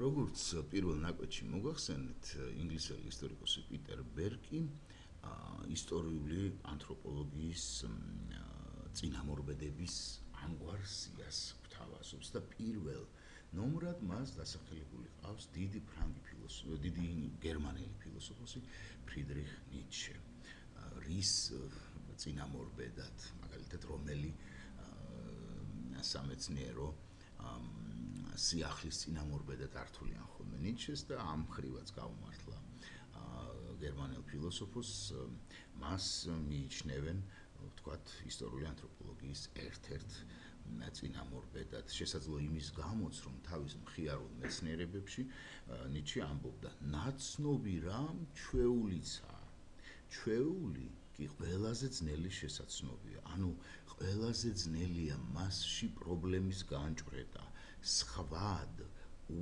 როგორც პირველ ნაკვეთში მოგახსენეთ, ინგლისელი ისტორიკოსი პიტერ ბერკი ისტორიული ანთროპოლოგიის წინამორბედების ამგვარ სიას გვთავაზობს და პირველ ნომრად მას დასახელებული ყავს დიდი გერმანელი ფილოსოფოსი ფრიდრიხ ნიცშე, რის წინამორბედად, მაგალითად, რომელი სამეცნიერო სიახლის წინამორბედად ართულიან ხოლმე ნიცშეს და ამ ხრივაც გაუმართლა გერმანელ ფილოსოფოსს, მას მიიჩნევენ, ვთქვათ, ისტორიული ანთროპოლოგიის ერთ-ერთ წინამორბედად. შესაძლოა იმის გამოც, რომ თავის მხიარულ მეცნიერებებში ნიცშე ამბობდა, ნაცნობი რამ ჩვეულიცაა. ჩვეული კი ყველაზე ძნელი შესაცნობია. ანუ ყველაზე ძნელია მასში პრობლემის განჭვრეტა, სხვად,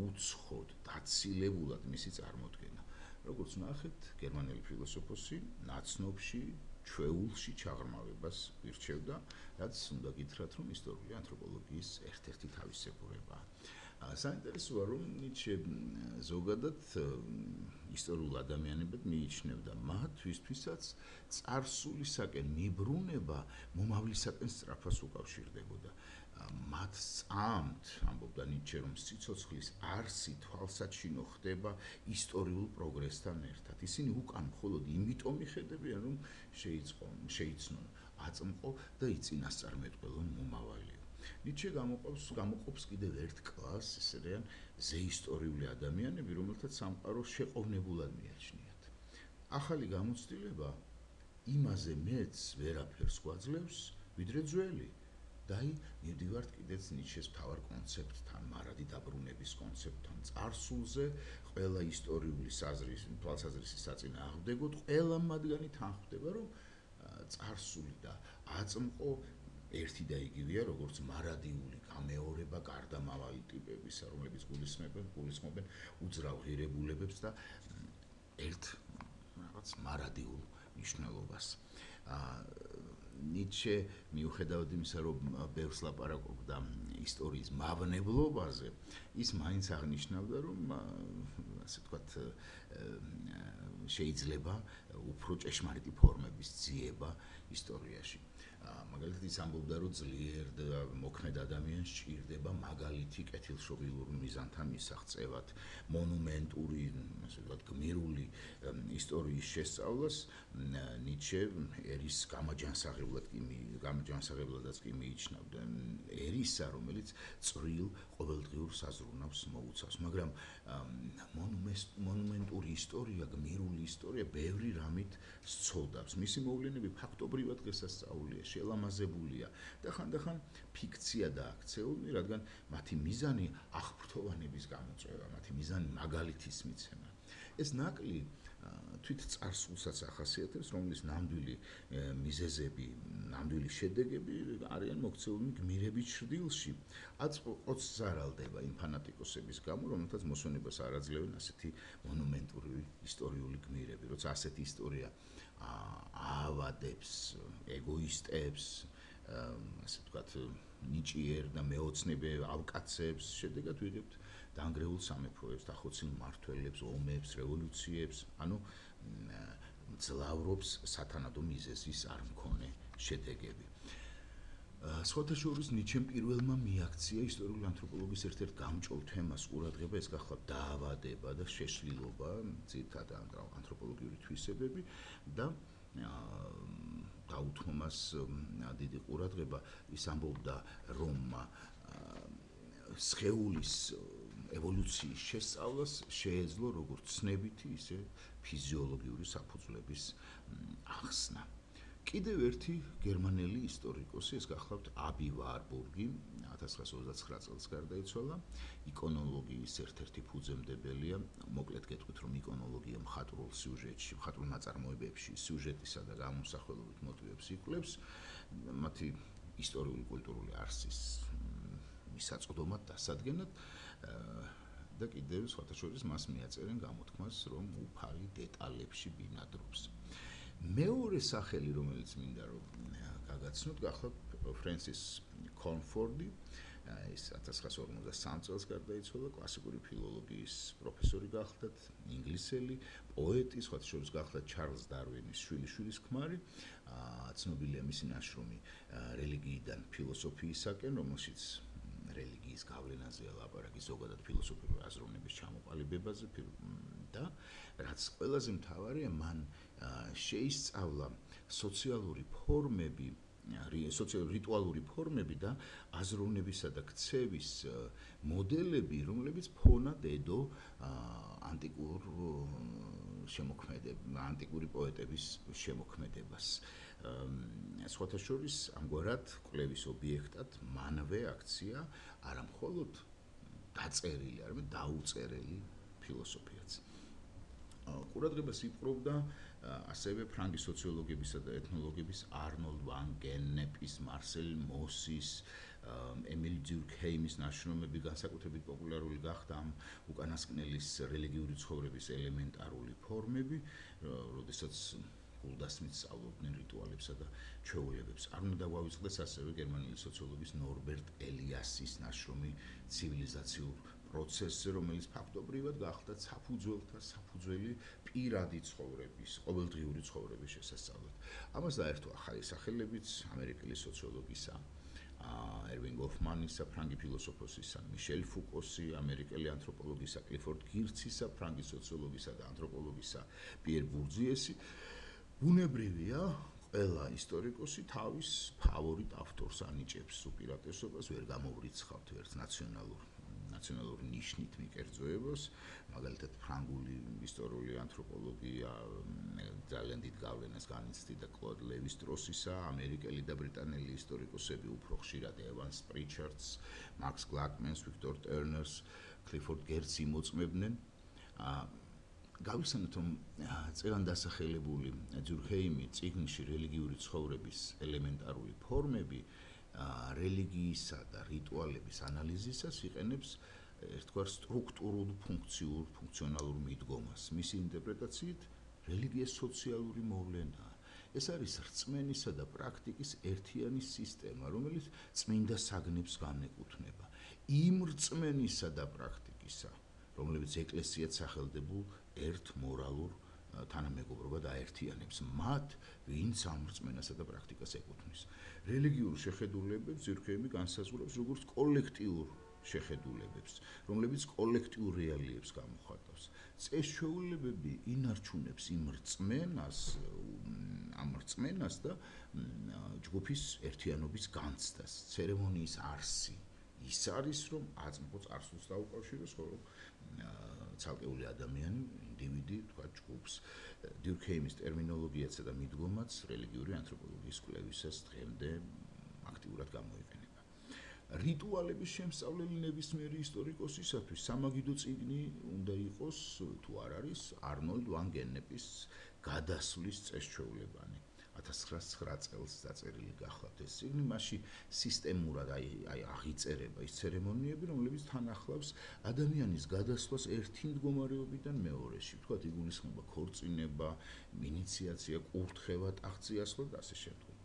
უცხოდ, დაცილებულად მისი წარმოდგენა. როგორც ნახეთ, გერმანელი ფილოსოფოსი ნაცნობში, ჩვეულში ჩაღრმავებას ირჩევდა, რაც უნდა გითხრათ, რომ ისტორიული ანთროპოლოგიის ერთ-ერთი თავისებურებაა. საინტერესოა, რომ ნიცშე ზოგადად ისტორიულ ადამიანებად მიიჩნევდა მათ, ვისთვისაც წარსულისაკენ მიბრუნება მომავლისაკენ სწრაფას უკავშირდებოდა. მათ სწამთ, ამბობდა ნიცშე, რომ სიცოცხლის არსი თვალსაჩინო ხდება ისტორიულ პროგრესთან ერთად. ისინი უკან მხოლოდ იმიტომ მიხედებიან, რომ შეიცნონ აწმყო და იწინასწარმეტყველონ მომავალიო. ნიცშე გამოყოფს კიდევ ერთ კლასს, ეს არიან ზეისტორიული ადამიანები, რომელთაც სამყარო შეყოვნებულად მიაჩნიათ. ახალი გამოცდილება იმაზე მეც ვერაფერს გვაძლევს, ვიდრე ძველი. და მივდივართ კიდეც ნიცშეს მთავარ კონცეფტთან, მარადი დაბრუნების კონცეფტთან. წარსულზე ყველა ისტორიული თვალსაზრისის საწინააღმდეგოდ ყველა მათგანი თანხმდება, რომ წარსული და აწმყო ერთი და იგივეა, როგორც მარადიული გამეორება გარდამავალი ტიპებისა, რომლებიც გულისხმობენ უძრავ ღირებულებებს და ერთ რაღაც მარადიულ მნიშვნელობას. ნიცშე მიუხედავად იმისა, რომ ბევრს ლაპარაკობდა ისტორიის მავნებლობაზე, ის მაინც აღნიშნავდა, რომ ასე ვთქვათ, შეიძლება უფრო ჭეშმარიტი ფორმების ძიება ისტორიაში. მაგალითად, ის ამბობდა, რომ ძლიერ და მოქმედ ადამიანს სჭირდება მაგალითი კეთილშობილურ მიზანთან მისაღწევად, მონუმენტური, ასე ვთქვათ, გმირული ისტორიის შესწავლას ნიცშე ერის გამაჯანსაღებლადაც კი მიიჩნევდა. ერისა, რომელიც წვრილ ყოველდღიურ საზრუნავს მოუწავს, მაგრამ მონუმენტური ისტორია, გმირული ისტორია ბევრი რამით სცოდავს. მისი მოვლენები ფაქტობრივად დღესასწაულია, შელამაზებულია და ხანდახან ფიქცია დააქცეული, რადგან მათი მიზანი აღფრთოვანების გამოწვევა, მათი მიზანი მაგალითის მიცემა. ეს ნაკლი თვით წარსულსაც ახასიათებს, რომლის ნამდვილი მიზეზები, ნამდვილი შედეგები არიან მოქცეულნი გმირების ჩრდილში. აწმყოც ზარალდება იმ ფანატიკოსების გამო, რომელთაც მოსვენებას არ აძლევენ ასეთი მონუმენტური ისტორიული გმირები, როცა ასეთი ისტორია აავადებს ეგოისტებს, ასე ვთქვათ, ნიჭიერ და მეოცნებე ავკაცებს, შედეგად ვიღებთ დანგრეულ სამეფოებს, დახოცილ მმართველებს, ომებს, რევოლუციებს, ანუ ძლავრობს სათანადო მიზეზის არ მქონე შედეგები. სხვათა შორის ნიცშემ პირველმა მიაქცია ისტორიული ანთროპოლოგიის ერთ-ერთ გამჭოლ თემას ყურადღება, ეს გახლავთ დაავადება და შეშლილობა, ძირითადად ანთროპოლოგიური თვისებები და დაუთმო მას დიდი ყურადღება. ის ამბობდა, რომ სხეულის ევოლუციის შესწავლას შეეძლო როგორც ცნებითი, ისე ფიზიოლოგიური საფუძვლების ახსნა. კიდევ ერთი გერმანელი ისტორიკოსი, ეს გახლავთ აბი ვარბურგი, 1929 წელს გარდაიცვალა, იკონოლოგიის ერთ-ერთი ფუძემდებელია. მოკლედ გეტყვით, რომ იკონოლოგია მხატვრულ სიუჟეტში, მხატვრულ ნაწარმოებებში სიუჟეტისა და გამოსახველობით მოტივებს იკვლევს, მათი ისტორიული კულტურული არსის მისაწვდომად დასადგენად და კიდევ სხვათა შორის მას მიაწერენ გამოთქმას, რომ უფალი დეტალებში ბინადრობს. მეორე სახელი, რომელიც მინდა რომ გაგაცნოთ, გახლავთ ფრენსის კონფორდი, ის 1953 წელს გარდაიცვალა, კლასიკური ფილოლოგიის პროფესორი გახლდათ, ინგლისელი, პოეტი, სხვათა შორის გახლდათ ჩარლზ დარვინის შვილიშვილის ქმარი. ცნობილია მისი ნაშრომი რელიგიიდან ფილოსოფიისაკენ, რომელშიც რელიგიის გავლენაზეა ლაპარაკი, ზოგადად ფილოსოფიური აზროვნების ჩამოყალიბებაზე და რაც ყველაზე მთავარია, მან შეისწავლა სოციალური რიტუალური ფორმები და აზროვნებისა და ქცევის მოდელები, რომლებიც ფონად ედო ანტიკური პოეტების შემოქმედებას. სხვათა შორის, ამგვარად კვლევის ობიექტად მანვე აქცია არა მხოლოდ დაწერილი, არამედ დაუწერელი ფილოსოფიაც. ყურადღებას იპყრობდა ასევე ფრანგი სოციოლოგებისა და ეთნოლოგების არნოლდ ვან გენეპის, მარსელ მოსის, ემილ დიურქჰეიმის ნაშრომები განსაკუთრებით პოპულარული გახდა ამ უკანასკნელის რელიგიური ცხოვრების ელემენტარული ფორმები, როდესაც გულდასმით სწავლობდნენ რიტუალებსა და ჩვეულებებს. არ უნდა დავავიწყდეს ასევე გერმანელი სოციოლოგის ნორბერტ ელიასის ნაშრომი ცივილიზაციურ პროცესზე, რომელიც ფაქტობრივად გახდა საფუძველი პირადი ცხოვრების, ყოველდღიური ცხოვრების შესასწავლად. ამას დაერთო ახალი სახელებიც ამერიკელი სოციოლოგისა ერვინ გოფმანისა, ფრანგი ფილოსოფოსისა მიშელ ფუკოსი, ამერიკელი ანთროპოლოგისა კლიფორდ გირცისა, ფრანგი სოციოლოგისა და ანთროპოლოგისა პიერ ბურძიესი. ბუნებრივია, ყველა ისტორიკოსი თავის ფავორიტ ავტორს ანიჭებს უპირატესობას, ვერ გამოვრიცხავთ ერთ ნაციონალური ნიშნით მიკერძოებას, მაგალითად ფრანგული ისტორიული ანთროპოლოგია ძალიან დიდ გავლენას განიცდიდა კლოდ ლევი-სტროსისა, ამერიკელი და ბრიტანელი ისტორიკოსები უფრო ხშირად ევანს პრიჩარდს, მაქს გლაკმენს, ვიქტორ ტერნერს, კლიფორდ გერცს იმოწმებდნენ. გავიხსენოთ, რომ წელან დასახელებული დიურქჰეიმი წიგნში რელიგიური ცხოვრების ელემენტარული ფორმები რელიგიისა და რიტუალების ანალიზისას იყენებს ერთგვარ სტრუქტურულ ფუნქციონალურ მიდგომას. მისი ინტერპრეტაციით რელიგია სოციალური მოვლენაა. ეს არის რწმენისა და პრაქტიკის ერთიანი სისტემა, რომელიც წმინდა საგნებს განეკუთვნება. იმ რწმენისა და პრაქტიკისა, რომლებიც ეკლესიად სახელდებულ ერთ მორალურ თანამეგობრობად აერთიანებს მათ, ვინც ამ რწმენასა და პრაქტიკას ეკუთვნის. რელიგიურ შეხედულებებს დიურქჰეიმი განსაზღვრავს როგორც კოლექტიურ შეხედულებებს, რომლებიც კოლექტიურ რეალიებს გამოხატავს. წესჩვეულებები ინარჩუნებს ამ რწმენას და ჯგუფის ერთიანობის განცდას. ცერემონიის არსი ის არის, რომ აწმყო წარსულს დაუკავშიროს, ხოლო ცალკეული ადამიანი, ინდივიდი, თქვა ჯგუფს. დიურქჰეიმის ტერმინოლოგიაცა და მიდგომაც რელიგიური ანთროპოლოგიის კვლევისას დღემდე აქტიურად გამოიყენება. რიტუალების შემსწავლელი ნებისმიერი ისტორიკოსისათვის სამაგიდო წიგნი უნდა იყოს, თუ არ არის, არნოლდ ვან გენეპის გადასვლის წესჩვეულებანი. 1909 წელს დაწერილი გახლავთ ეს წიგნი, მასში სისტემურად აღიწერება ის ცერემონიები, რომლებიც თან ახლავს ადამიანის გადასვლას ერთი მდგომარეობიდან მეორეში. ვთქვათ, იგულისხმება ქორწინება, ინიციაცია, კურთხევა, ტახტზე და ასე შემდგომ.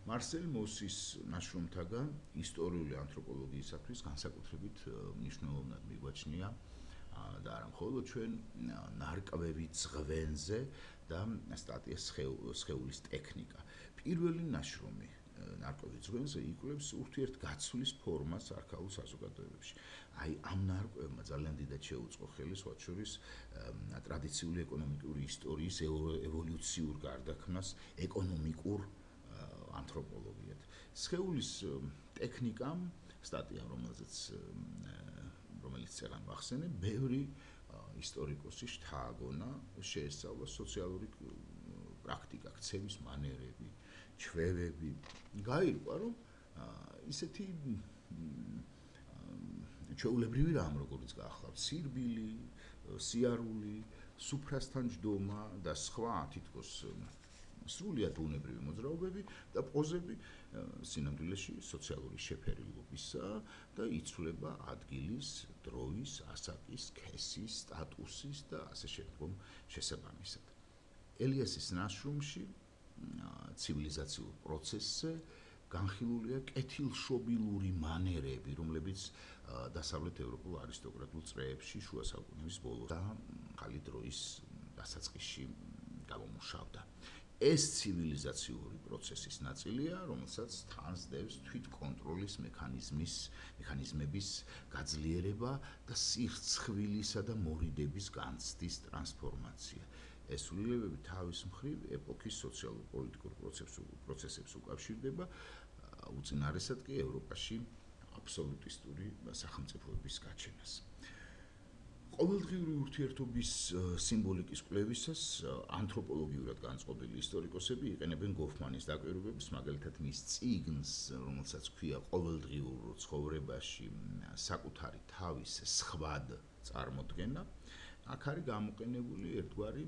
მარსელ მოსის ნაშრომთაგან ისტორიული ანთროპოლოგიისათვის განსაკუთრებით მნიშვნელოვნად მიგვაჩნია და არა მხოლოდ ჩვენ ნარკვევი ძღვენზე და სტატია სხეულის ტექნიკა. პირველი ნაშრომი ნარკვევი ძღვენზე იკვლევს ურთიერთგაცვლის ფორმას არქაულ საზოგადოებებში. ამ ნარკვევმა ძალიან დიდად შეუწყო ხელი სხვათა შორის ტრადიციული ეკონომიკური ისტორიის ევოლუციურ გარდაქმნას ეკონომიკურ ანთროპოლოგიად. სხეულის ტექნიკამ სტატია, რომელიც წერან ვახსენებ, ბევრი ისტორიკოსი შთააგონა, შეესწავლა სოციალური პრაქტიკა, ქცევის მანერები, ჩვევები. გაირკვა, რომ ისეთი ჩვეულებრივი რამ, როგორც გახლავთ, სირბილი, სიარული, სუფრასთან ჯდომა და სხვა თითქოს სრულიად ბუნებრივი მოძრაობები და პოზები სინამდვილეში სოციალური შეფერილობისა და იცვლება ადგილის, დროის, ასაკის, სქესის, სტატუსის და ასე შემდგომ შესაბამისად. ელიასის ნაშრომში ცივილიზაციურ პროცესზე განხილულია კეთილშობილური მანერები, რომლებიც დასავლეთ ევროპულ არისტოკრატულ წრეებში შუა საუკუნეების ბოლოს და ხალი დროის დასაწყისში გამომუშავდა. ეს ცივილიზაციური პროცესის ნაწილია, რომელსაც თან სდევს თვითკონტროლის მექანიზმების გაძლიერება და სირცხვილისა და მორიდების განცდის ტრანსფორმაცია. ეს სრულიებები თავის მხრივ ეპოქის სოციალურ-პოლიტიკურ პროცესებს უკავშირდება, უწინარესად კი ევროპაში აბსოლუტისტური სახელმწიფოების გაჩენას. ყოველდღიური ურთიერთობის სიმბოლიკის კვლევისას ანთროპოლოგიურად განწყობილი ისტორიკოსები იყენებენ გოფმანის დაკვირვებებს, მაგალითად მის წიგნს, რომელსაც ჰქვია ყოველდღიურ ცხოვრებაში საკუთარი თავის სხვად წარმოდგენა. აქ არის გამოყენებული ერთგვარი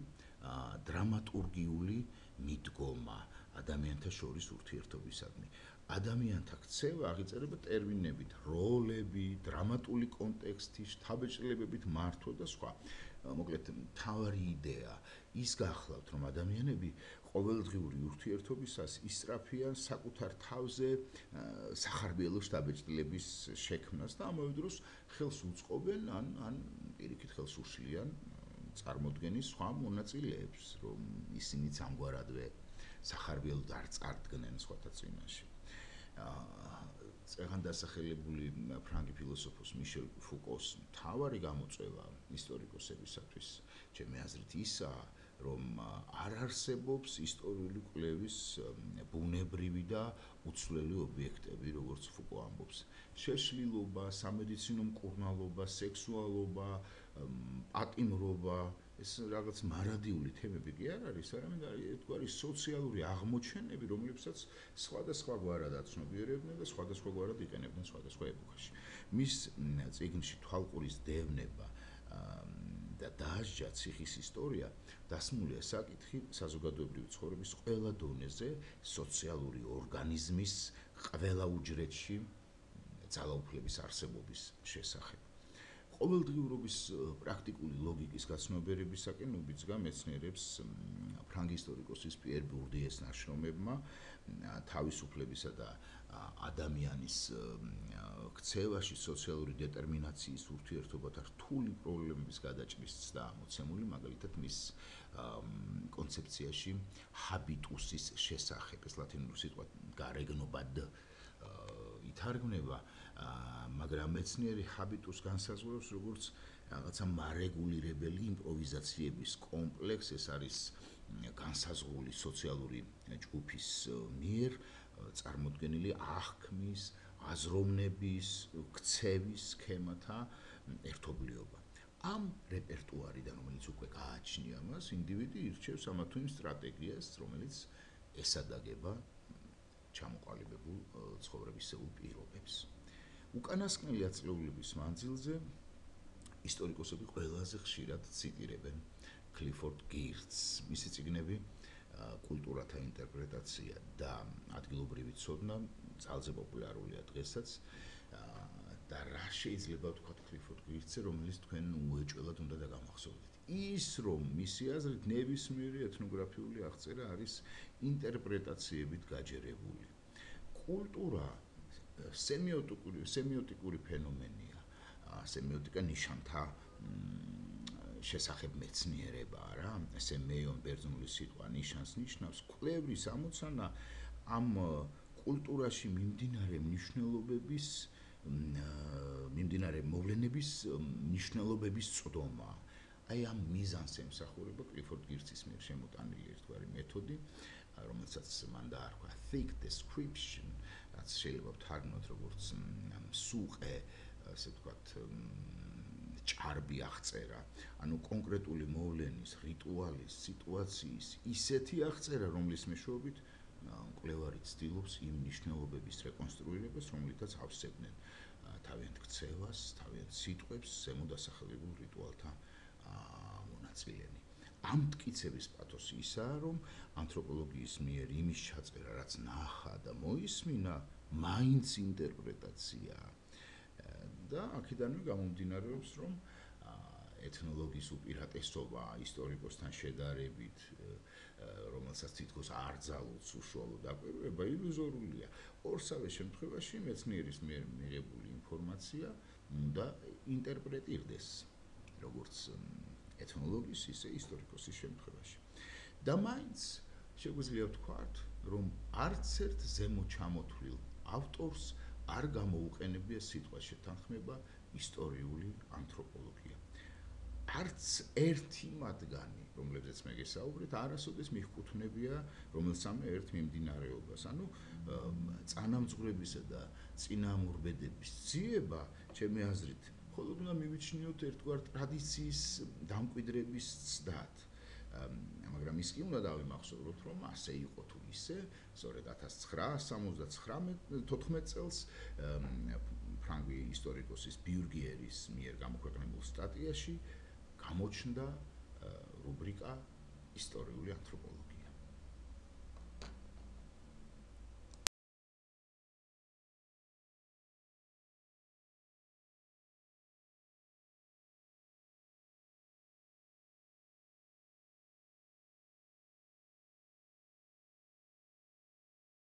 დრამატურგიული მიდგომა ადამიანთა შორის ურთიერთობისადმი. ადამიანთა ქცევა აღიწერება ტერმინებით როლები, დრამატული კონტექსტი, შთაბეჭდილებებით მართვა და სხვა. მოკლედ, მთავარი იდეა ის გახლავთ, რომ ადამიანები ყოველდღიური ურთიერთობისას ისწრაფიან საკუთარ თავზე სახარბიელო შთაბეჭდილების შექმნას და ამავე დროს ხელს უწყობენ ან პირიქით ხელს უშლიან წარმოდგენის სხვა მონაწილეებს, რომ ისინიც ამგვარადვე სახარბიელოდ არ წარდგნენ სხვათა წინაშე. წეგან დასახელებული ფრანგი ფილოსოფოს მიშელ ფუკოს მთავარი გამოწვევა ისტორიკოსებისათვის, ჩემი აზრით, ისაა, რომ არ არსებობს ისტორიული კვლევის ბუნებრივი და უცვლელი ობიექტები, როგორც ფუკო ამბობს. შეშლილობა, სამედიცინო მკურნალობა, სექსუალობა, პატიმრობა, ეს რაღაც მარადიული თემები კი არ არის, არამედ ერთგვარი სოციალური აღმოჩენები, რომლებსაც სხვადასხვაგვარად აცნობიერებდნენ და სხვადასხვაგვარად იყენებდნენ სხვადასხვა ეპოქაში. მის წიგნში თვალყურის დევნება და დაასჯა ციხის ისტორია დასმულია საკითხი საზოგადოებრივი ცხოვრების ყველა დონეზე სოციალური ორგანიზმის ყველა უჯრედში ძალაუფლების არსებობის შესახებ. ყოველდღიურობის პრაქტიკული ლოგიკის გაცნობიერებისაკენ უბიძგა მეცნიერებს ფრანგი ისტორიკოსის პიერ ბურდიეს ნაშრომებმა თავისუფლებისა და ადამიანის ქცევაში სოციალური დეტერმინაციის ურთიერთობათა რთული პრობლემების გადაჭრის ცდა ამოცემული, მაგალითად მის კონცეფციაში ჰაბიტუსის შესახებ, ეს ლათინური სიტყვა გარეგნობად ითარგმნება, მაგრამ მეცნიერი ჰაბიტუს განსაზღვრავს როგორც რაღაცა მარეგულირებელი იმპროვიზაციების კომპლექსს, ეს არის განსაზღვრული სოციალური ჯგუფის მიერ წარმოდგენილი აღქმის, აზროვნების, ქცევის სქემათა ერთობლიობა. ამ რეპერტუარიდან, რომელიც უკვე გააჩნია მას, ინდივიდი ირჩევს ამა თუ იმ სტრატეგიას, რომელიც ესადაგება ჩამოყალიბებულ ცხოვრებისეულ პირობებს. უკანასკნელი ათწლეულების მანძილზე ისტორიკოსები ყველაზე ხშირად ციტირებენ კლიფორდ გირცს. მისი წიგნები კულტურათა ინტერპრეტაცია და ადგილობრივი ცოდნა ძალზე პოპულარულია დღესაც და რა შეიძლება ვთქვათ კლიფორდ გირცზე, რომელიც თქვენ უეჭველად უნდა დაგამახსოვრდეთ. ის, რომ მისი აზრით ნებისმიერი ეთნოგრაფიული აღწერა არის ინტერპრეტაციებით გაჯერებული. კულტურა სემიოტიკური ფენომენია. სემიოტიკა ნიშანთა შესახებ მეცნიერებაა რა. სემეიონ ბერძნული სიტყვა ნიშანს ნიშნავს. კვლევრის ამოცანა ამ კულტურაში მიმდინარე მოვლენების მნიშვნელობების წვდომა. აი ამ მიზანს ემსახურება კლიფორდ გირცის მიერ შემოტანილი ერთგვარი მეთოდი, რომელსაც მან დაარქვა thick description, რაც შეიძლება ვთარგმნოთ როგორც მსუყე, ასე ვთქვათ, ჭარბი აღწერა, ანუ კონკრეტული მოვლენის, რიტუალის, სიტუაციის ისეთი აღწერა, რომლის მეშვეობით მკვლევარი ცდილობს იმ მნიშვნელობების რეკონსტრუირებას, რომლითაც ავსებდნენ თავიანთ ქცევას, თავიანთ სიტყვებს, ზემოდასახელებულ რიტუალთა მონაწილენი. ამ მტკიცების პათოსი ისაა, რომ ანთროპოლოგიის მიერ იმის ჩაწერა, რაც ნახა და მოისმინა, მაინც ინტერპრეტაციაა. და აქედანვე გამომდინარეობს, რომ ეთნოლოგიის უპირატესობა ისტორიკოსთან შედარებით, რომელსაც თითქოს არ ძალუց უშუალო დაკვირვება ილუზორულია. ორსავე შემთხვევაში მეცნიერის მიერ მიღებული ინფორმაცია უნდა ინტერპრეტირდეს როგორც ეთნოლოგის, ისე ისტორიკოსის შემთხვევაში. და მაინც შეგვიძლია ვთქვათ, რომ არც ერთ ზემო ჩამოთვლილ ავტორს არ გამოუყენებია სიტყვა შეთანხმება ისტორიული ანთროპოლოგია. არც ერთი მათგანი, რომლებზეც მე გესაუბრეთ, არასოდეს მიჰკუთვნებია რომელსამე ერთ მიმდინარეობას. ანუ წანამძღვრებისა და წინამორბედების ძიება, ჩემი აზრით, მხოლოდ უნდა მივიჩნიოთ ერთგვარ ტრადიციის დამკვიდრების ცდად. მაგრამ ის კი უნდა დავიმახსოვროთ, რომ ასე იყო თუ ისე, სწორედ 1914 წელს ფრანგი ისტორიკოსის ბიურგიერის მიერ გამოქვეყნებულ სტატიაში გამოჩნდა რუბრიკა ისტორიული ანთროპოლოგია.